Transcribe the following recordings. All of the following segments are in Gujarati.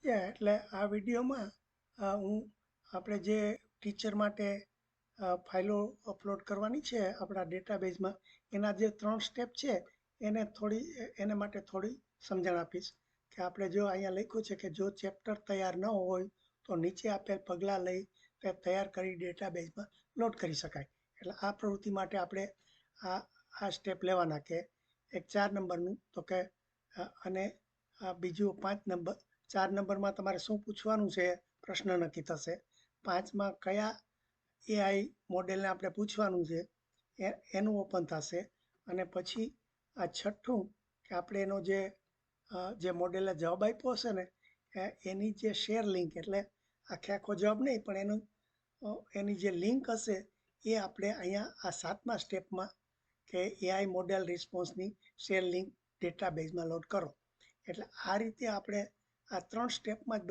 એટલે આ વિડીયોમાં હું આપણે જે ટીચર માટે ફાઇલો અપલોડ કરવાની છે આપણા ડેટાબેઝમાં એના જે 3 સ્ટેપ છે એને માટે થોડી સમજણ આપીશ કે આપણે જો અહીંયા લખ્યું છે કે જો ચેપ્ટર તૈયાર ન હોય તો નીચે આપેલ પગલાં લઈ તે તૈયાર કરી ડેટાબેઝમાં લોડ કરી શકાય. એટલે આ પ્રવૃત્તિ માટે આપણે આ સ્ટેપ લેવાના કે એક 4 નંબરનું તો કે અને બીજું 5 નંબર 4 નંબરમાં તમારે શું પૂછવાનું છે પ્રશ્ન નક્કી થશે. 5માં કયા એઆઈ મોડેલને આપણે પૂછવાનું છે એનું ઓપન થશે. અને પછી આ છઠ્ઠું કે આપણે એનો જે મોડેલે જવાબ આપ્યો હશે ને એની જે શેર લિંક એટલે આખો જવાબ નહીં પણ એની જે લિંક હશે એ આપણે અહીંયા આ 7મા સ્ટેપમાં કે એઆઈ મોડેલ રિસ્પોન્સની શેર લિંક ડેટાબેઝમાં લોડ કરો. એટલે આ રીતે આપણે આ 3 સ્ટેપમાં જ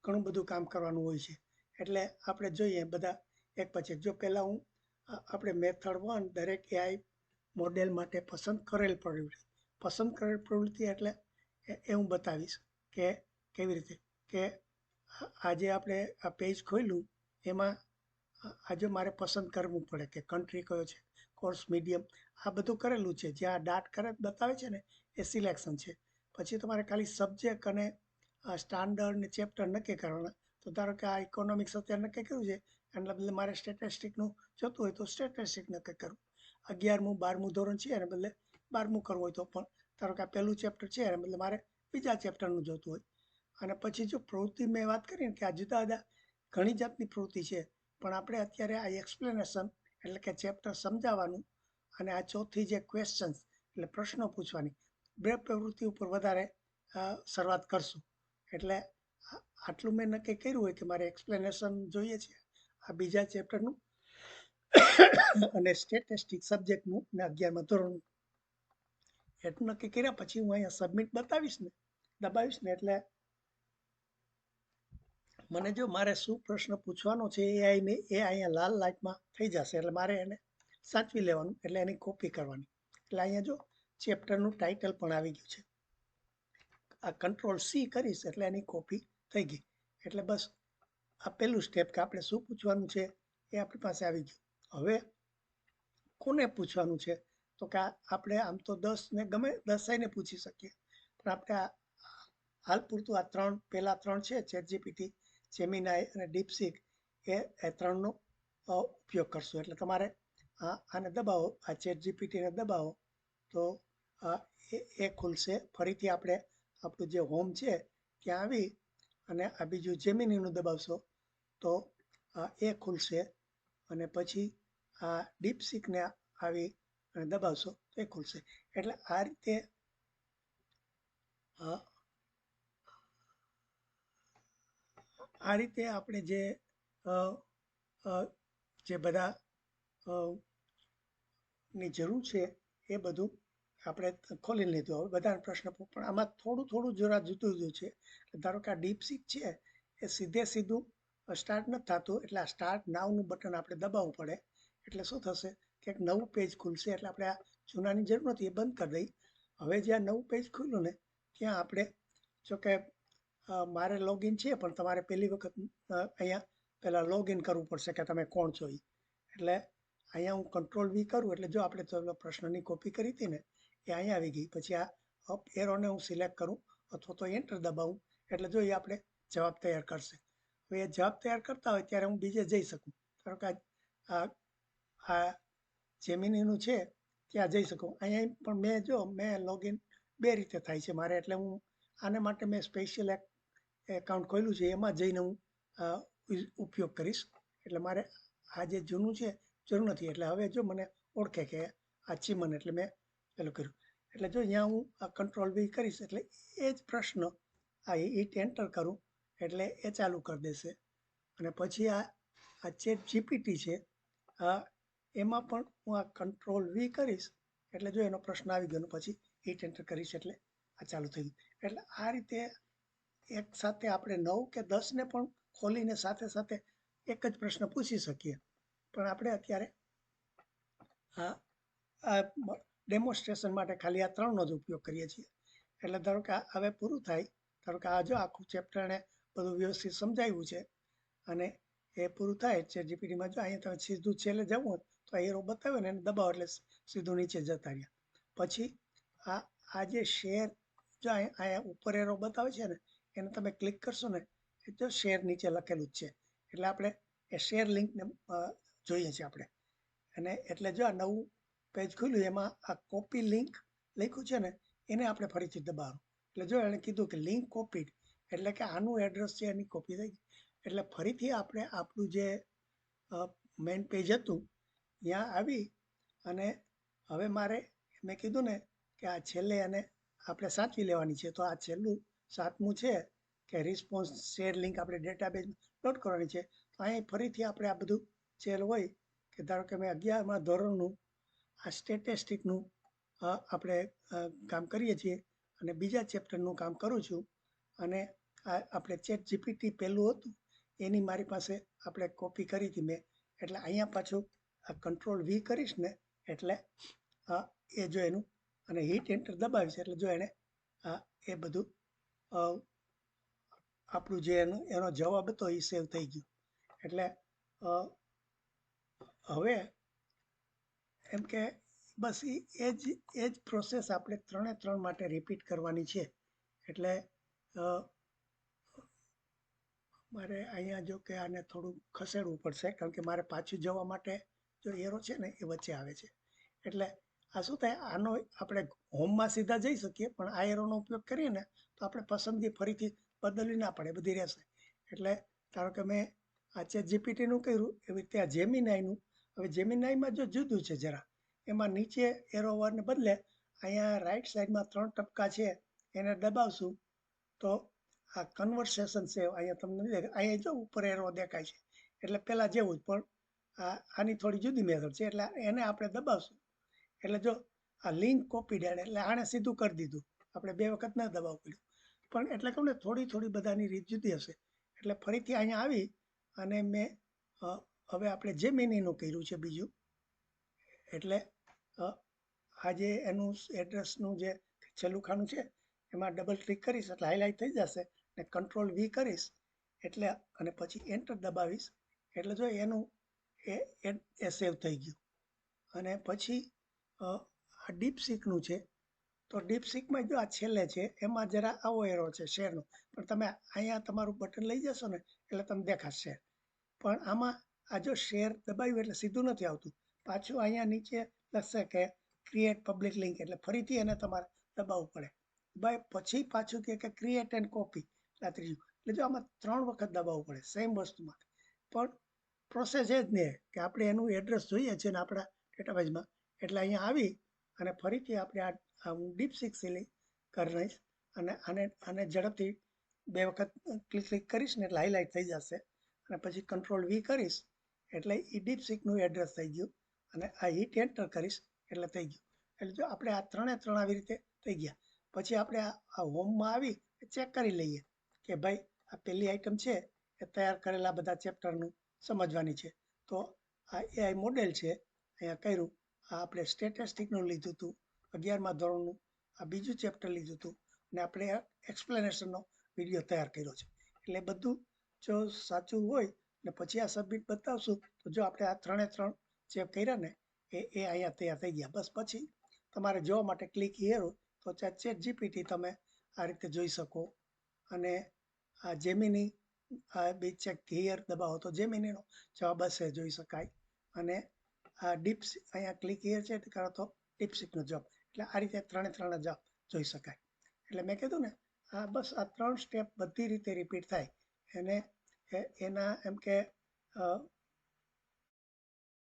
ઘણું બધું કામ કરવાનું હોય છે. એટલે આપણે જોઈએ બધા એક પછી જો પહેલાં આપણે મેથડ 1 દરેક એઆઈ મોડેલ માટે પસંદ કરેલ પ્રવૃત્તિ એટલે એ હું બતાવીશ કે કેવી રીતે કે આજે આપણે આ પેજ ખોલ્યું એમાં આજે મારે પસંદ કરવું પડે કે કન્ટ્રી કયો છે, કોર્સ મીડિયમ આ બધું કરેલું છે. જ્યાં ડાટ કરે બતાવે છે ને એ સિલેક્શન છે. પછી તમારે ખાલી સબ્જેક્ટ અને સ્ટાન્ડર્ડ ને ચેપ્ટર નક્કી કરવાના. તો ધારો કે આ ઇકોનોમિક્સ અત્યારે નક્કી કર્યું છે એના બદલે મારે સ્ટેટિસ્ટિકનું જોતું હોય તો સ્ટેટિસ્ટિક નક્કી કરવું. 11મું 12મું ધોરણ છે એને બદલે 12મું કરવું હોય તો પણ ધારો કે આ પહેલું ચેપ્ટર છે એને બદલે મારે બીજા ચેપ્ટરનું જોતું હોય. અને પછી જો પ્રવૃત્તિ મેં વાત કરી ને કે આ જુદા જુદા ઘણી જાતની પ્રવૃત્તિ છે પણ આપણે અત્યારે આ એક્સપ્લેનેશન એટલે કે ચેપ્ટર સમજાવવાનું અને આ ચોથી જે ક્વેશ્ચન્સ એટલે પ્રશ્નો પૂછવાની બે પ્રવૃત્તિ ઉપર વધારે શરૂઆત કરશું. એટલે આટલું મેં નક્કી કર્યું હોય કે મારે એક્સપ્લેનેશન જોઈએ છે આ બીજા ચેપ્ટરનું અને સ્ટેટિસ્ટિક સબ્જેક્ટનું ને 11મા ધોરણનું એટલું નક્કી કર્યા પછી હું અહીંયા સબમિટ દબાવીશ ને એટલે મને જો મારે શું પ્રશ્ન પૂછવાનો છે એ અહીંયા લાલ લાઇટમાં થઈ જશે. એટલે મારે એને સાચવી લેવાનું એટલે એની કોપી કરવાની. એટલે અહીંયા જો ચેપ્ટરનું ટાઇટલ પણ આવી ગયું છે. આ Ctrl+C કરીશ એટલે એની કોપી થઈ ગઈ. એટલે બસ આ પહેલું સ્ટેપ કે આપણે શું પૂછવાનું છે એ આપણી પાસે આવી ગયું. હવે કોને પૂછવાનું છે તો કે આપણે આમ તો 10 ને ગમે 10 પૂછી શકીએ પણ આપણે હાલ પૂરતું આ પહેલા 3 છે ChatGPT, જેમિનાઈ અને ડીપસીક એ 3નો ઉપયોગ કરશું. એટલે તમારે આને દબાવો, આ ChatGPTને દબાવો તો એ ખુલશે. ફરીથી આપણે આપણું જે હોમ છે ત્યાં આવી અને આ બીજું જેમિનીનું દબાવશો તો એ ખુલશે. અને પછી આ ડીપસીકને આવી અને દબાવશો તો એ ખુલશે. એટલે આ રીતે આપણે જે બધા ની જરૂર છે એ બધું આપણે ખોલી લીધું. હવે બધા પ્રશ્ન પણ આમાં થોડું જરા જુદું છે. ધારો કે આ ડીપસીક છે એ સીધું સ્ટાર્ટ નથી થતું એટલે આ સ્ટાર્ટ નાવનું બટન આપણે દબાવવું પડે. એટલે શું થશે કે એક નવું પેજ ખુલશે. એટલે આપણે આ જૂનાની જરૂર નથી એ બંધ કરી દઈ. હવે જે આ નવું પેજ ખુલ્યું ને ત્યાં આપણે જોકે મારે લોગિન છે પણ તમારે પહેલી વખત અહીંયા પહેલાં લોગિન કરવું પડશે કે તમે કોણ છો એ. એટલે અહીંયા હું Ctrl+V કરું એટલે જો આપણે તો પ્રશ્નની કોપી કરી હતી ને એ અહીંયા આવી ગઈ. પછી આ અપ એરોને હું સિલેક્ટ કરું અથવા તો એન્ટર દબાવું એટલે જો એ આપણે જવાબ તૈયાર કરશે. હવે એ જવાબ તૈયાર કરતા હોય ત્યારે હું બીજે જઈ શકું. ધારો કે આ જેમિનીનું છે ત્યાં જઈ શકું. અહીંયા પણ મેં લોગિન 2 રીતે થાય છે મારે. એટલે હું આને માટે મેં સ્પેશિયલ એકાઉન્ટ ખોલ્યું છે એમાં જઈને હું ઉપયોગ કરીશ. એટલે મારે આ જે જૂનું છે જરૂર નથી. એટલે હવે જો મને ઓળખે કે આ ચીમન એટલે મેં પેલું કર્યું. એટલે જો અહીંયા હું આ Ctrl+V કરીશ એટલે એ જ પ્રશ્ન આ હિટ એન્ટર કરું એટલે એ ચાલુ કરી દેશે. અને પછી આ ChatGPT છે એમાં પણ હું આ Ctrl+V કરીશ એટલે જો એનો પ્રશ્ન આવી ગયો પછી હિટ એન્ટર કરીશ એટલે આ ચાલુ થઈ ગયું. એટલે આ રીતે એક સાથે આપણે 9 કે 10ને પણ ખોલીને સાથે સાથે એક જ પ્રશ્ન પૂછી શકીએ. પણ આપણે અત્યારે આ ડેમોન્સ્ટ્રેશન માટે ખાલી આ 3નો જ ઉપયોગ કરીએ છીએ. એટલે ધારો કે હવે પૂરું થાય. ધારો કે આ જો આખું ચેપ્ટર એને બધું વ્યવસ્થિત સમજાવ્યું છે. અને એ પૂરું થાય ChatGPTમાં જો અહીંયા તમે સીધું છેલ્લે જવું હોય તો એરો બતાવે ને એને દબાવો એટલે સીધું નીચે જતા રહ્યા. પછી આ જે શેર જો અહીંયા ઉપર એરો બતાવે છે ને એને તમે ક્લિક કરશો ને એ જો શેર નીચે લખેલું જ છે. એટલે આપણે એ શેર લિંકને જોઈએ છે આપણે. અને એટલે જો આ નવું પેજ ખુલ્યું એમાં આ કોપી લિંક લખ્યું છે ને એને આપણે ફરીથી દબાવવાનું. એટલે જો એણે કીધું કે લિંક કોપીડ એટલે કે આનું એડ્રેસ છે એની કોપી થઈ ગઈ. એટલે ફરીથી આપણે આપણું જે મેઇન પેજ હતું ત્યાં આવી અને હવે મારે મેં કીધું ને કે આ છેલ્લે અને આપણે સાચવી લેવાની છે. તો આ છેલ્લું 7મું છે કે રિસ્પોન્સ શેર લિંક આપણે ડેટાબેઝ લોડ કરવાની છે. તો અહીં ફરીથી આપણે આ બધું છેલ્લું હોય કે ધારો કે મેં 11મા ધોરણનું આ સ્ટેટિસ્ટિકનું આપણે કામ કરીએ છીએ અને બીજા ચેપ્ટરનું કામ કરું છું. અને આપણે ChatGPT પહેલું હતું એની મારી પાસે આપણે કોપી કરી હતી મેં. એટલે અહીંયા પાછું આ Ctrl+V કરીશ ને એટલે એ જો એનું અને હિટ એન્ટર દબાવીશ એટલે જો એને એ બધું આપણું જે એનો જવાબ હતો એ સેવ થઈ ગયો. એટલે હવે એમ કે બસ એ જ પ્રોસેસ આપણે 3 માટે રિપીટ કરવાની છે. એટલે મારે અહીંયા જો કે આને થોડું ખસેડવું પડશે કારણ કે મારે પાછું જવા માટે જો એરો છે ને એ વચ્ચે આવે છે. એટલે આ શું થાય આનો આપણે હોમમાં સીધા જઈ શકીએ પણ આ એરોનો ઉપયોગ કરીએ ને તો આપણે પસંદગી ફરીથી બદલવી ના પડે, બધી રહેશે. એટલે ધારો કે મેં આ ChatGPTનું કર્યું એવી રીતે આ જેમિનાઈનું. હવે જેમિનાઈમાં જો જુદું છે જરા. એમાં નીચે એરો વાળને બદલે અહીંયા રાઈટ સાઈડમાં 3 ટપકા છે એને દબાવશું તો આ કન્વર્સેશન છે અહીંયા તમને દેખાય. અહીંયા જો ઉપર એરો દેખાય છે એટલે પહેલાં જેવું જ પણ આની થોડી જુદી મેથડ છે. એટલે એને આપણે દબાવશું એટલે જો આ લિંક કોપીડ એટલે આણે સીધું કરી દીધું. આપણે 2 વખત ના દબાવવું પડ્યું. પણ એટલે કહું ને થોડી બધાની રીત જુદી હશે. એટલે ફરીથી અહીંયા આવી અને મેં હવે આપણે જેમિનીનું કર્યું છે બીજું. એટલે આ જે એનું એડ્રેસનું જે છેલ્લું ખાનું છે એમાં ડબલ ક્લિક કરીશ એટલે હાઇલાઇટ થઈ જશે ને Ctrl+V કરીશ એટલે અને પછી એન્ટર દબાવીશ એટલે જો એનું એ સેવ થઈ ગયું. અને પછી આ ડીપસીકનું છે. તો ડીપસીકમાં જો આ છેલ્લે છે એમાં જરા આવો એરો છે શેરનો. પણ તમે અહીંયા તમારું બટન લઈ જશો ને એટલે તમને દેખાશે. પણ આમાં આ જો શેર દબાવ્યું એટલે સીધું નથી આવતું. પાછું અહીંયા નીચે લખશે કે ક્રિએટ પબ્લિક લિંક એટલે ફરીથી એને તમારે દબાવવું પડે. પછી પાછું કે ક્રિએટ એન્ડ કોપી આ ત્રીજું. એટલે જો આમાં 3 વખત દબાવવું પડે સેમ વસ્તુમાં. પણ પ્રોસેસ એ જ ને કે આપણે એનું એડ્રેસ જોઈએ છે ને આપણા ડેટાબેઝમાં. એટલે અહીંયા આવી અને ફરીથી આપણે આ હું ડીપસીક સિલેક્ટ કરી લઈશ અને આને ઝડપથી 2 વખત ક્લિક કરીશ ને એટલે હાઇલાઇટ થઈ જશે. અને પછી Ctrl+V કરીશ એટલે એ ડીપસીકનું એડ્રેસ થઈ ગયું અને આ હિટ એન્ટર કરીશ એટલે થઈ ગયું. એટલે જો આપણે આ 3 આવી રીતે થઈ ગયા. પછી આપણે આ હોમમાં આવી ચેક કરી લઈએ કે ભાઈ આ પહેલી આઈટમ છે એ તૈયાર કરેલા બધા ચેપ્ટરનું સમજવાની છે. તો આ AI મોડેલ છે અહીંયા કર્યું. આ આપણે સ્ટેટિસ્ટિકનું લીધું હતું 11મા ધોરણનું. આ બીજું ચેપ્ટર લીધું હતું અને આપણે એક્સપ્લેનેશનનો વિડીયો તૈયાર કર્યો છે. એટલે બધું જો સાચું હોય ને પછી આ સબમિટ બતાવશું તો જો આપણે આ 3 જે કર્યા ને એ અહીંયા તૈયાર થઈ ગયા. બસ પછી તમારે જોવા માટે ક્લિક હિયર તો ChatGPT તમે આ રીતે જોઈ શકો. અને આ જેમિની બે ચેક હિયર દબાવો તો જેમિનીનો જવાબ હશે જોઈ શકાય. અને આ ડીપ્સ અહીંયા ક્લિક હિયર છે કરો તો ડીપસીકનો જવાબ. એટલે આ રીતે 3 જવાબ જોઈ શકાય. એટલે મેં કીધું ને આ બસ આ 3 સ્ટેપ બધી રીતે રિપીટ થાય. અને એના એમ કે